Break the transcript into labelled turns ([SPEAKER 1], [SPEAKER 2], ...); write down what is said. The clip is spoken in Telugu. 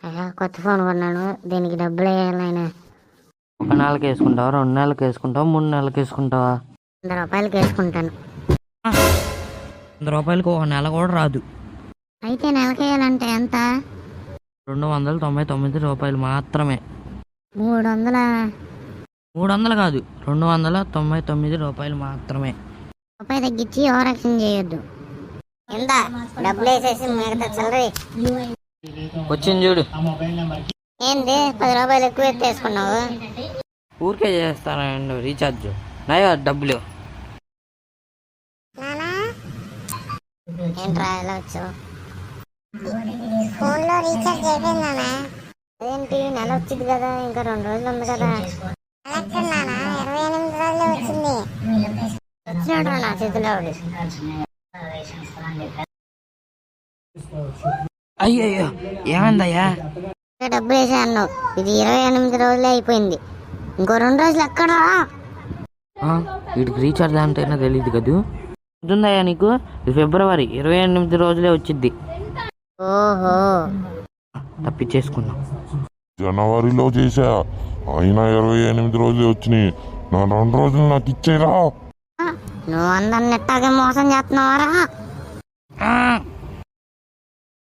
[SPEAKER 1] అయ్యా కొత్త ఫోన్ కొన్నాను, దీనికి డబ్బులు వేయాలి ఆయన.
[SPEAKER 2] 1 నెలకి వేసుకుంటావా, 2 నెలలకి వేసుకుంటావా, 3 నెలలకి వేసుకుంటావా?
[SPEAKER 1] 100 రూపాయలకి వేసుకుంటాను.
[SPEAKER 2] 100 రూపాయలకి 1 నెల కూడా రాదు.
[SPEAKER 1] అయితే నెలకి వేయాలంటే ఎంత?
[SPEAKER 2] 299 రూపాయలు మాత్రమే.
[SPEAKER 1] 300?
[SPEAKER 2] 300 కాదు, 299 రూపాయలు మాత్రమే.
[SPEAKER 1] రూపాయి తగ్గించి ఓవరాక్షన్ చేయొద్దు. ఎంత డబ్బులు వేసేసి మిగతా చిల్లరి
[SPEAKER 2] వచ్చింది చూడు.
[SPEAKER 1] ఏంది 10 రూపాయలు ఎక్కువ ఎత్తేసుకున్నావు?
[SPEAKER 2] ఊరికే చేస్తానండి రీఛార్జ్. నయా డబ్బులు
[SPEAKER 1] ఏంట్రా ఎలా వచ్చావు? ఫోన్లో రీఛార్జ్ అయిపోయింది నాన్న. అదేంటి నెల వచ్చింది కదా, ఇంకా 2 రోజులు ఉంది కదా. 28 రోజులు వచ్చింది. వచ్చినాడు నా చేతిలో.
[SPEAKER 2] అయ్యయ్యో ఏమైందయ్యా?
[SPEAKER 1] డబ్బులు వేసా అన్నావు, ఇది 28 రోజులే అయిపోయింది. ఇంకో 2 రోజులు ఎక్కడా?
[SPEAKER 2] వీటికి రీఛార్జ్ అంటేనే తెలియదు కదూ. ఉంటుందయ్యా నీకు, ఇది ఫిబ్రవరి 28 రోజులే వచ్చింది.
[SPEAKER 1] ఓహో
[SPEAKER 2] తప్పించేసుకున్నాం.
[SPEAKER 3] జనవరిలో చేసా, అయినా 28 రోజులు వచ్చినాయి. నా 2 రోజులు నాకు ఇచ్చేరా.
[SPEAKER 1] నువ్వు అందరిని ఎట్టాగే మోసం చేస్తున్నావారా?